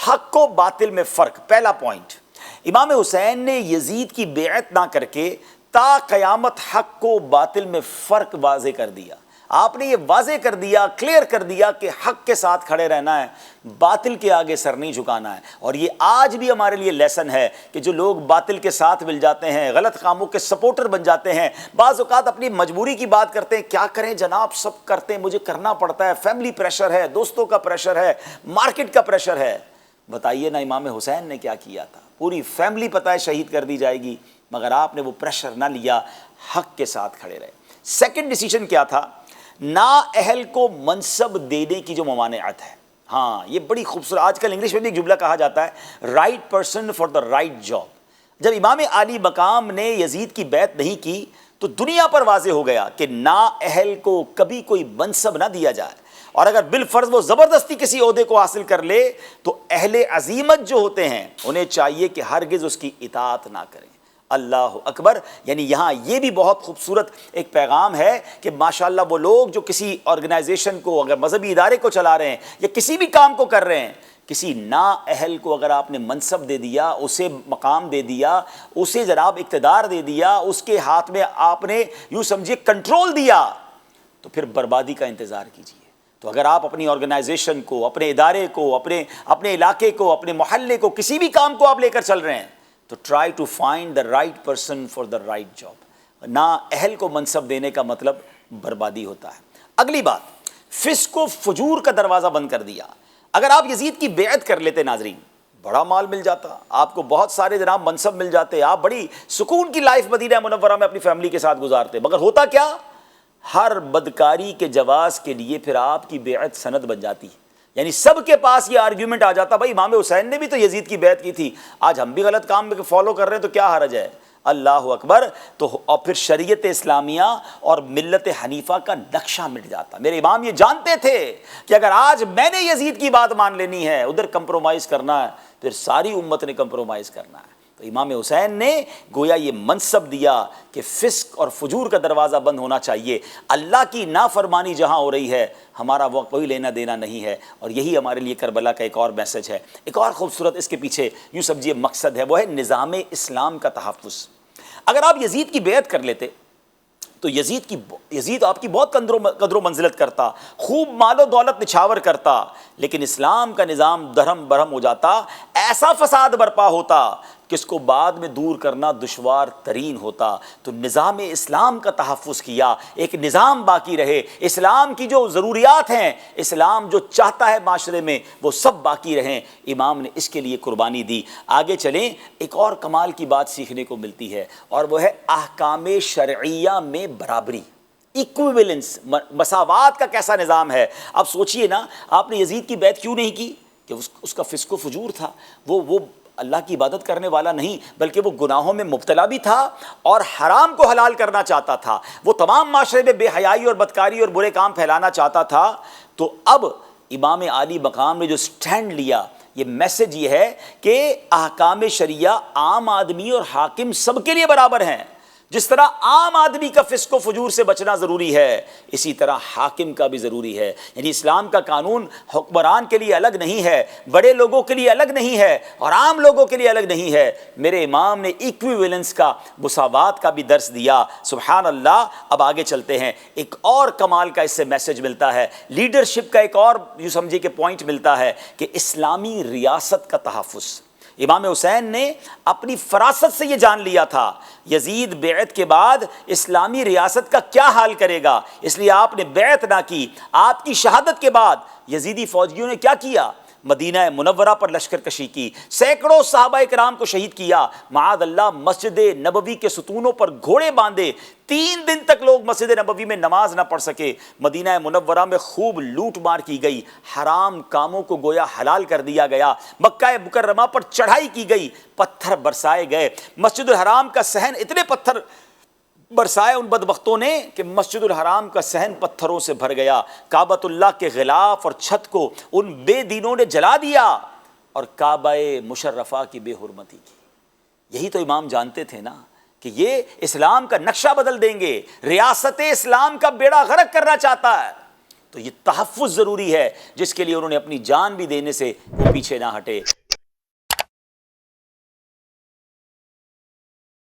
حق و باطل میں فرق. پہلا پوائنٹ، امام حسین نے یزید کی بیعت نہ کر کے تا قیامت حق و باطل میں فرق واضح کر دیا. آپ نے یہ واضح کر دیا، کلیئر کر دیا کہ حق کے ساتھ کھڑے رہنا ہے، باطل کے آگے سر نہیں جھکانا ہے. اور یہ آج بھی ہمارے لیے لیسن ہے کہ جو لوگ باطل کے ساتھ مل جاتے ہیں، غلط کاموں کے سپورٹر بن جاتے ہیں، بعض اوقات اپنی مجبوری کی بات کرتے ہیں، کیا کریں جناب، سب کرتے ہیں، مجھے کرنا پڑتا ہے، فیملی پریشر ہے، دوستوں کا پریشر ہے، مارکیٹ کا پریشر ہے. بتائیے نا امام حسین نے کیا کیا تھا؟ پوری فیملی پتہ ہے شہید کر دی جائے گی، مگر آپ نے وہ پریشر نہ لیا، حق کے ساتھ کھڑے رہے. سیکنڈ ڈیسیجن کیا تھا؟ نااہل کو منصب دینے کی جو ممانعت ہے. ہاں یہ بڑی خوبصورت، آج کل انگلش میں بھی ایک جملہ کہا جاتا ہے، right person for the right job. جب امام علی مقام نے یزید کی بیعت نہیں کی تو دنیا پر واضح ہو گیا کہ نااہل کو کبھی کوئی منصب نہ دیا جائے، اور اگر بالفرض وہ زبردستی کسی عہدے کو حاصل کر لے تو اہل عزیمت جو ہوتے ہیں انہیں چاہیے کہ ہرگز اس کی اطاعت نہ کریں. اللہ اکبر. یعنی یہاں یہ بھی بہت خوبصورت ایک پیغام ہے کہ ماشاءاللہ وہ لوگ جو کسی آرگنائزیشن کو، اگر مذہبی ادارے کو چلا رہے ہیں یا کسی بھی کام کو کر رہے ہیں، کسی نااہل کو اگر آپ نے منصب دے دیا، اسے مقام دے دیا، اسے جناب اقتدار دے دیا، اس کے ہاتھ میں آپ نے یوں سمجھیے کنٹرول دیا، تو پھر بربادی کا انتظار کیجیے. تو اگر آپ اپنی آرگنائزیشن کو، اپنے ادارے کو، اپنے علاقے کو، اپنے محلے کو، کسی بھی کام کو آپ لے کر چل رہے ہیں تو try to find the right person for the right job. نااہل کو منصب دینے کا مطلب بربادی ہوتا ہے. اگلی بات، فسق و فجور کا دروازہ بند کر دیا. اگر آپ یزید کی بیعت کر لیتے ناظرین، بڑا مال مل جاتا آپ کو، بہت سارے جناب منصب مل جاتے، آپ بڑی سکون کی لائف مدینہ منورہ میں اپنی فیملی کے ساتھ گزارتے. مگر ہوتا کیا؟ ہر بدکاری کے جواز کے لیے پھر آپ کی بیعت سند بن جاتی. یعنی سب کے پاس یہ آرگیومنٹ آ جاتا، بھائی امام حسین نے بھی تو یزید کی بیعت کی تھی، آج ہم بھی غلط کام میں فالو کر رہے ہیں تو کیا حرج ہے؟ اللہ اکبر. تو اور پھر شریعت اسلامیہ اور ملت حنیفہ کا نقشہ مٹ جاتا. میرے امام یہ جانتے تھے کہ اگر آج میں نے یزید کی بات مان لینی ہے، ادھر کمپرومائز کرنا ہے، پھر ساری امت نے کمپرومائز کرنا ہے. تو امام حسین نے گویا یہ منصب دیا کہ فسق اور فجور کا دروازہ بند ہونا چاہیے. اللہ کی نافرمانی جہاں ہو رہی ہے ہمارا وہ کوئی لینا دینا نہیں ہے. اور یہی ہمارے لیے کربلا کا ایک اور میسج ہے. ایک اور خوبصورت اس کے پیچھے یوں سمجھیے مقصد ہے، وہ ہے نظام اسلام کا تحفظ. اگر آپ یزید کی بیعت کر لیتے تو یزید آپ کی بہت قدر و منزلت کرتا، خوب مال و دولت نچھاور کرتا، لیکن اسلام کا نظام درہم برہم ہو جاتا، ایسا فساد برپا ہوتا کہ اس کو بعد میں دور کرنا دشوار ترین ہوتا. تو نظام اسلام کا تحفظ کیا، ایک نظام باقی رہے، اسلام کی جو ضروریات ہیں، اسلام جو چاہتا ہے معاشرے میں وہ سب باقی رہیں. امام نے اس کے لیے قربانی دی. آگے چلیں، ایک اور کمال کی بات سیکھنے کو ملتی ہے، اور وہ ہے احکام شرعیہ میں برابری، ایکویولنس، مساوات کا کیسا نظام ہے. اب سوچئے نا، آپ نے یزید کی بیعت کیوں نہیں کی؟ کہ اس کا فسق و فجور تھا، وہ اللہ کی عبادت کرنے والا نہیں، بلکہ وہ گناہوں میں مبتلا بھی تھا اور حرام کو حلال کرنا چاہتا تھا. وہ تمام معاشرے میں بے حیائی اور بدکاری اور برے کام پھیلانا چاہتا تھا. تو اب امام علی مقام نے جو سٹینڈ لیا، یہ میسج یہ ہے کہ احکام شریعہ عام آدمی اور حاکم سب کے لیے برابر ہیں. جس طرح عام آدمی کا فسق و فجور سے بچنا ضروری ہے، اسی طرح حاکم کا بھی ضروری ہے. یعنی اسلام کا قانون حکمران کے لیے الگ نہیں ہے، بڑے لوگوں کے لیے الگ نہیں ہے، اور عام لوگوں کے لیے الگ نہیں ہے. میرے امام نے ایکویولنس کا، مساوات کا بھی درس دیا. سبحان اللہ. اب آگے چلتے ہیں، ایک اور کمال کا اس سے میسج ملتا ہے، لیڈرشپ کا ایک اور یوں سمجھے کہ پوائنٹ ملتا ہے کہ اسلامی ریاست کا تحفظ. امام حسین نے اپنی فراست سے یہ جان لیا تھا یزید بیعت کے بعد اسلامی ریاست کا کیا حال کرے گا، اس لیے آپ نے بیعت نہ کی. آپ کی شہادت کے بعد یزیدی فوجیوں نے کیا کیا؟ مدینہ منورہ پر لشکر کشی کی، سینکڑوں صحابہ کرام کو شہید کیا. معاذ اللہ مسجد نبوی کے ستونوں پر گھوڑے باندھے، 3 دن تک لوگ مسجد نبوی میں نماز نہ پڑھ سکے. مدینہ منورہ میں خوب لوٹ مار کی گئی، حرام کاموں کو گویا حلال کر دیا گیا. مکہ مکرمہ پر چڑھائی کی گئی، پتھر برسائے گئے. مسجد الحرام کا صحن، اتنے پتھر برسائے ان بدبختوں نے کہ مسجد الحرام کا صحن پتھروں سے بھر گیا. کعبۃ اللہ کے غلاف اور چھت کو ان بے دینوں نے جلا دیا اور کعبہ مشرفہ کی بے حرمتی کی. یہی تو امام جانتے تھے نا کہ یہ اسلام کا نقشہ بدل دیں گے، ریاست اسلام کا بیڑا غرق کرنا چاہتا ہے. تو یہ تحفظ ضروری ہے جس کے لیے انہوں نے اپنی جان بھی دینے سے وہ پیچھے نہ ہٹے.